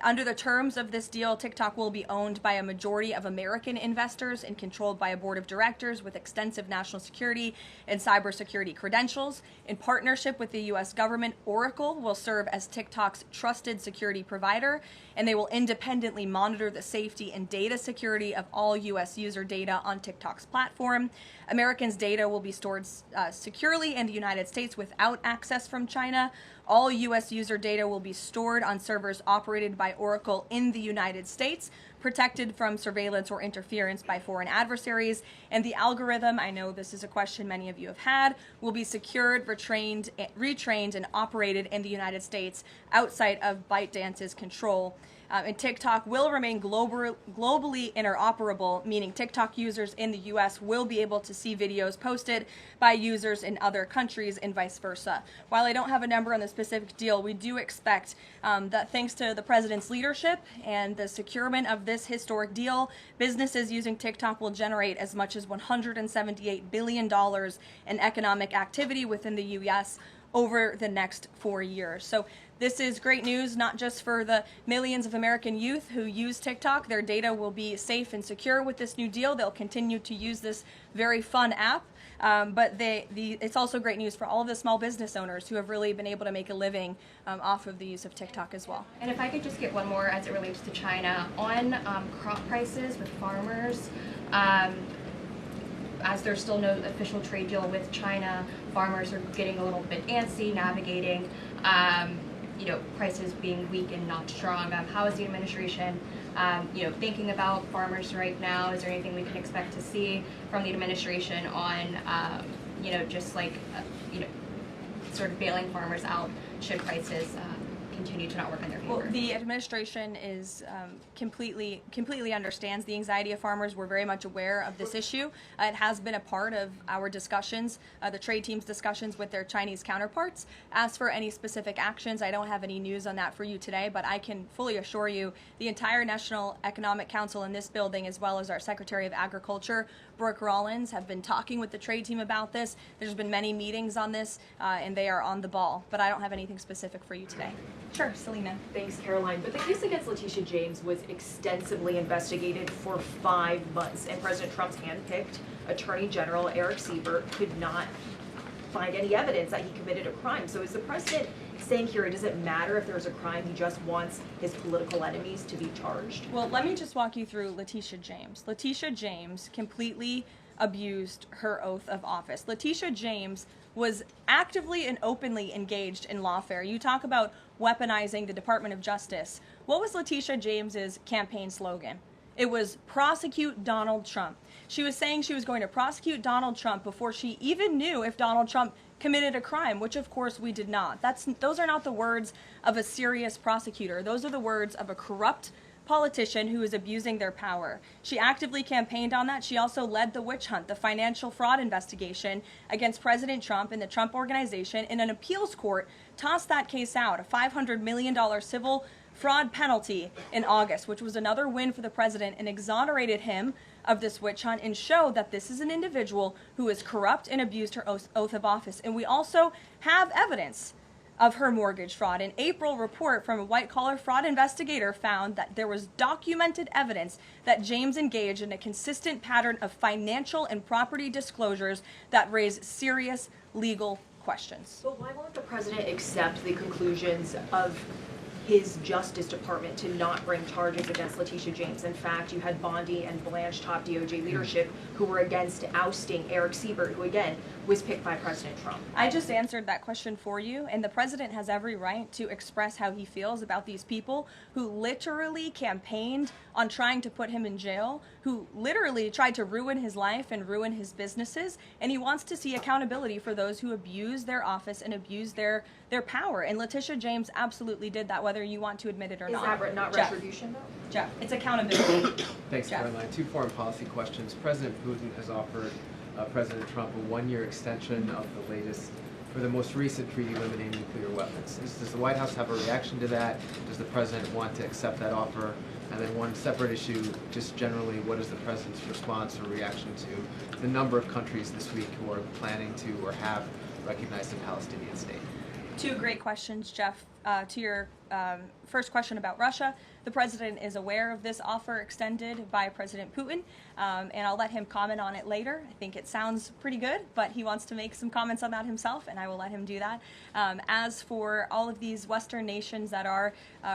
Under the terms of this deal, TikTok will be owned by a majority of American investors and controlled by a board of directors with extensive national security and cybersecurity credentials. In partnership with the U.S. government, Oracle will serve as TikTok's trusted security provider, and they will independently monitor the safety and data security of all U.S. user data on TikTok's platform. Americans' data will be stored securely in the United States without access from China. All U.S. user data will be stored on servers operated by Oracle in the United States, protected from surveillance or interference by foreign adversaries. And the algorithm, I know this is a question many of you have had, will be secured, retrained, and operated in the United States outside of ByteDance's control. And TikTok will remain globally interoperable, meaning TikTok users in the U.S. will be able to see videos posted by users in other countries and vice versa. While I don't have a number on the specific deal, we do expect that thanks to the president's leadership and the securement of this historic deal, businesses using TikTok will generate as much as $178 billion in economic activity within the U.S. over the next 4 years. So this is great news, not just for the millions of American youth who use TikTok. Their data will be safe and secure with this new deal. They'll continue to use this very fun app. But it's also great news for all of the small business owners who have really been able to make a living off of the use of TikTok as well. And if I could just get one more as it relates to China. On crop prices with farmers, as there's still no official trade deal with China, farmers are getting a little bit antsy, navigating prices being weak and not strong. How is the administration thinking about farmers right now? Is there anything we can expect to see from the administration on sort of bailing farmers out should prices continue to not work in their favor? Well, the administration is completely understands the anxiety of farmers. We're very much aware of this issue. It has been a part of our discussions, the trade team's discussions with their Chinese counterparts. As for any specific actions, I don't have any news on that for you today, but I can fully assure you the entire National Economic Council in this building, as well as our Secretary of Agriculture, Brooke Rollins, have been talking with the trade team about this. There's been many meetings on this, and they are on the ball, but I don't have anything specific for you today. Sure, Selena. Thanks, Karoline. But the case against Letitia James was extensively investigated for 5 months, and President Trump's handpicked Attorney General Eric Siebert could not find any evidence that he committed a crime. So is the president saying here it doesn't matter if there's a crime, he just wants his political enemies to be charged? Well, let me just walk you through Letitia James. Letitia James completely abused her oath of office. Letitia James was actively and openly engaged in lawfare. You talk about weaponizing the Department of Justice. What was Letitia James's campaign slogan? It was prosecute Donald Trump. She was saying she was going to prosecute Donald Trump before she even knew if Donald Trump committed a crime, which of course we did not. Those are not the words of a serious prosecutor. Those are the words of a corrupt politician who is abusing their power. She actively campaigned on that. She also led the witch hunt, the financial fraud investigation against President Trump and the Trump Organization, in an appeals court tossed that case out, a $500 million civil fraud penalty in August, which was another win for the president, and exonerated him of this witch hunt and showed that this is an individual who is corrupt and abused her oath of office. And we also have evidence of her mortgage fraud. An April report from a white-collar fraud investigator found that there was documented evidence that James engaged in a consistent pattern of financial and property disclosures that raise serious legal questions. But why won't the president accept the conclusions of his Justice Department to not bring charges against Letitia James? In fact, you had Bondi and Blanche top DOJ leadership who were against ousting Eric Siebert, who again was picked by President Trump. I just answered that question for you, and the president has every right to express how he feels about these people who literally campaigned on trying to put him in jail, who literally tried to ruin his life and ruin his businesses, and he wants to see accountability for those who abuse their office and abuse their power. And Letitia James absolutely did that, whether you want to admit it or not. Is that not retribution, though? Jeff, it's accountability. Thanks, Caroline. 2 foreign policy questions. President Putin has offered President Trump a 1-year extension of the most recent treaty limiting nuclear weapons. Does the White House have a reaction to that? Does the president want to accept that offer? And then one separate issue, just generally, what is the president's response or reaction to the number of countries this week who are planning to or have recognized a Palestinian state? 2 great questions, Jeff. To your first question about Russia, the president is aware of this offer extended by President Putin, and I'll let him comment on it later. I think it sounds pretty good, but he wants to make some comments on that himself, and I will let him do that. As for all of these Western nations that are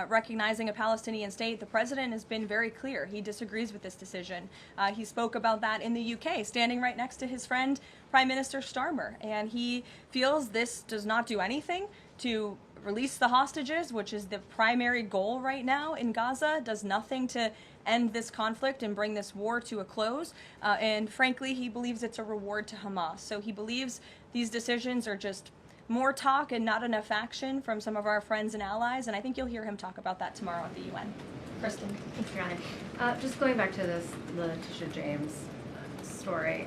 recognizing a Palestinian state, the president has been very clear. He disagrees with this decision. He spoke about that in the UK, standing right next to his friend, Prime Minister Starmer, and he feels this does not do anything to release the hostages, which is the primary goal right now in Gaza, does nothing to end this conflict and bring this war to a close. And frankly, he believes it's a reward to Hamas. So he believes these decisions are just more talk and not enough action from some of our friends and allies. And I think you'll hear him talk about that tomorrow at the UN. Kristen. Thanks, Karoline. Just going back to this Letitia James story,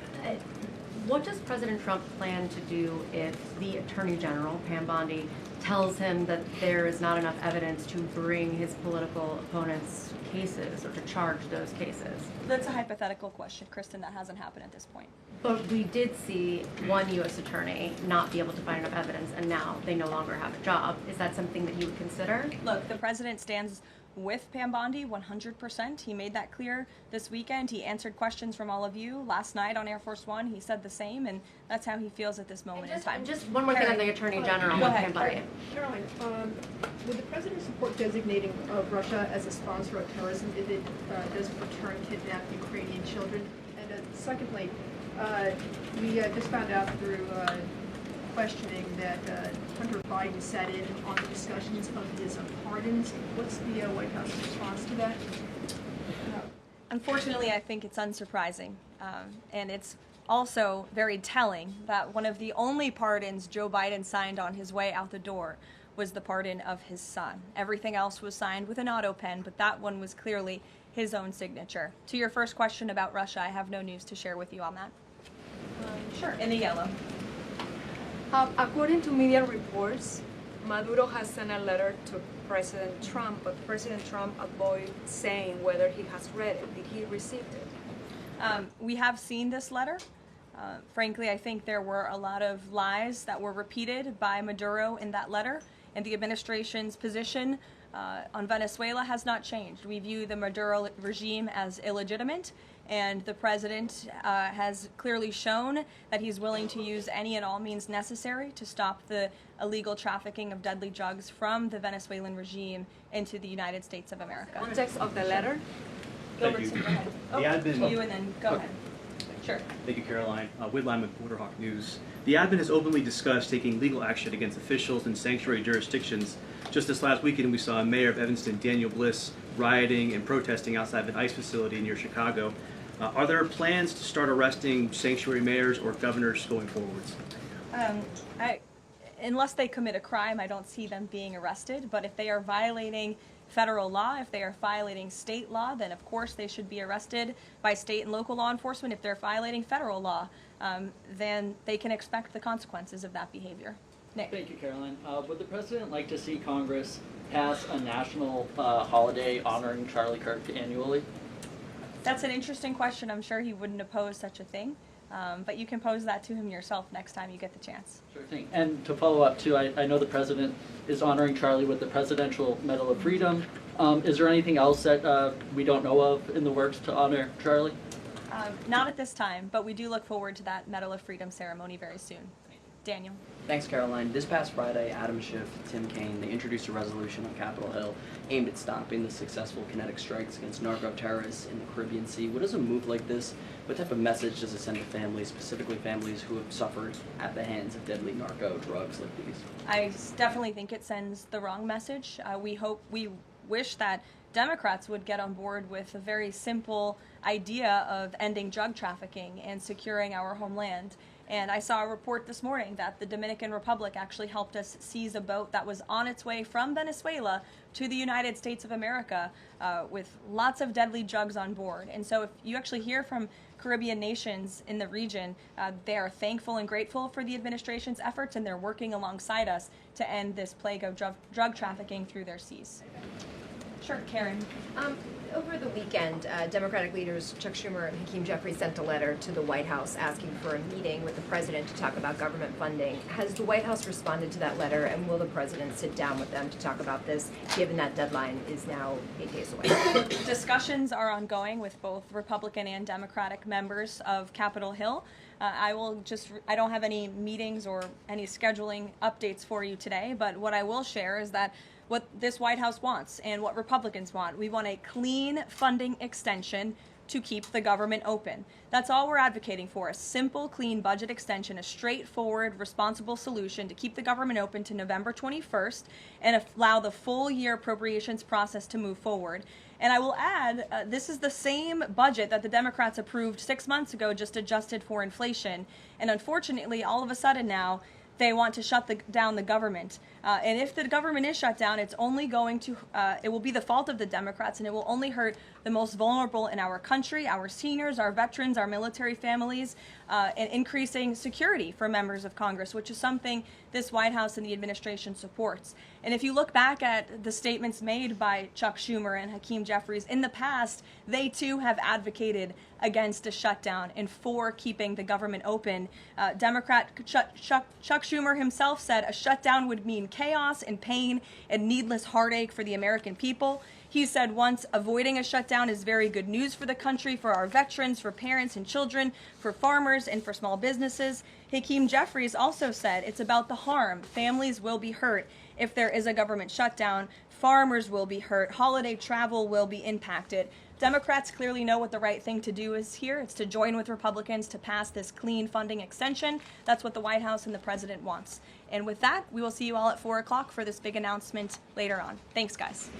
what does President Trump plan to do if the Attorney General, Pam Bondi, tells him that there is not enough evidence to bring his political opponents' cases or to charge those cases? That's a hypothetical question, Kristen. That hasn't happened at this point. But we did see one U.S. attorney not be able to find enough evidence, and now they no longer have a job. Is that something that you would consider? Look, the president stands with Pam Bondi 100%. He made that clear this weekend. He answered questions from all of you last night on Air Force One. He said the same, and that's how he feels at this moment in time. And just one more thing on the Attorney General with Pam Bondi. Karoline, would the president support designating Russia as a sponsor of terrorism if it does return kidnapped Ukrainian children? And secondly, we just found out through questioning that Hunter Biden sat in on the discussions of his pardons. What's the White House response to that? Unfortunately, I think it's unsurprising, and it's also very telling that one of the only pardons Joe Biden signed on his way out the door was the pardon of his son. Everything else was signed with an auto pen, but that one was clearly his own signature. To your first question about Russia, I have no news to share with you on that. Sure, in the yellow. According to media reports, Maduro has sent a letter to President Trump, but President Trump avoided saying whether he has read it. Did he receive it? We have seen this letter. Frankly, I think there were a lot of lies that were repeated by Maduro in that letter, and the administration's position on Venezuela has not changed. We view the Maduro regime as illegitimate, and the president has clearly shown that he's willing to use any and all means necessary to stop the illegal trafficking of deadly drugs from the Venezuelan regime into the United States of America. Context of the letter? Gilbertson, go ahead. The admin. You and then go ahead. Sure. Thank you, Caroline. Whitline with Borderhawk News. The admin has openly discussed taking legal action against officials in sanctuary jurisdictions. Just this last weekend, we saw Mayor of Evanston, Daniel Bliss, rioting and protesting outside of an ICE facility near Chicago. Are there plans to start arresting sanctuary mayors or governors going forwards? Unless they commit a crime, I don't see them being arrested. But if they are violating federal law, if they are violating state law, then of course they should be arrested by state and local law enforcement. If they're violating federal law, then they can expect the consequences of that behavior. Nick. Thank you, Caroline. Would the president like to see Congress pass a national holiday honoring Charlie Kirk annually? That's an interesting question. I'm sure he wouldn't oppose such a thing. But you can pose that to him yourself next time you get the chance. Sure thing. And to follow up, too, I know the president is honoring Charlie with the Presidential Medal of Freedom. Is there anything else that we don't know of in the works to honor Charlie? Not at this time, but we do look forward to that Medal of Freedom ceremony very soon. Daniel. Thanks, Caroline. This past Friday, Adam Schiff, Tim Kaine, they introduced a resolution on Capitol Hill aimed at stopping the successful kinetic strikes against narco-terrorists in the Caribbean Sea. What does a move like this, what type of message does it send to families, specifically families who have suffered at the hands of deadly narco drugs like these? I definitely think it sends the wrong message. We wish that Democrats would get on board with a very simple idea of ending drug trafficking and securing our homeland. And I saw a report this morning that the Dominican Republic actually helped us seize a boat that was on its way from Venezuela to the United States of America with lots of deadly drugs on board. And so if you actually hear from Caribbean nations in the region, they are thankful and grateful for the administration's efforts, and they're working alongside us to end this plague of drug trafficking through their seas. Sure, Karen. Over the weekend, Democratic leaders Chuck Schumer and Hakeem Jeffries sent a letter to the White House asking for a meeting with the president to talk about government funding. Has the White House responded to that letter, and will the president sit down with them to talk about this, given that deadline is now 8 days away? Discussions are ongoing with both Republican and Democratic members of Capitol Hill. I don't have any meetings or any scheduling updates for you today, but what I will share is that what this White House wants and what Republicans want. We want a clean funding extension to keep the government open. That's all we're advocating for, a simple, clean budget extension, a straightforward, responsible solution to keep the government open to November 21st and allow the full year appropriations process to move forward. And I will add, this is the same budget that the Democrats approved 6 months ago, just adjusted for inflation. And unfortunately, all of a sudden now, they want to shut down the government. And if the government is shut down, it's only going to, it will be the fault of the Democrats, and it will only hurt the most vulnerable in our country, our seniors, our veterans, our military families, and increasing security for members of Congress, which is something this White House and the administration supports. And if you look back at the statements made by Chuck Schumer and Hakeem Jeffries in the past, they too have advocated against a shutdown and for keeping the government open. Democrat Chuck Schumer himself said a shutdown would mean chaos and pain and needless heartache for the American people. He said once, avoiding a shutdown is very good news for the country, for our veterans, for parents and children, for farmers, and for small businesses. Hakeem Jeffries also said it's about the harm. Families will be hurt if there is a government shutdown. Farmers will be hurt. Holiday travel will be impacted. Democrats clearly know what the right thing to do is here. It's to join with Republicans to pass this clean funding extension. That's what the White House and the president wants. And with that, we will see you all at 4 o'clock for this big announcement later on. Thanks, guys.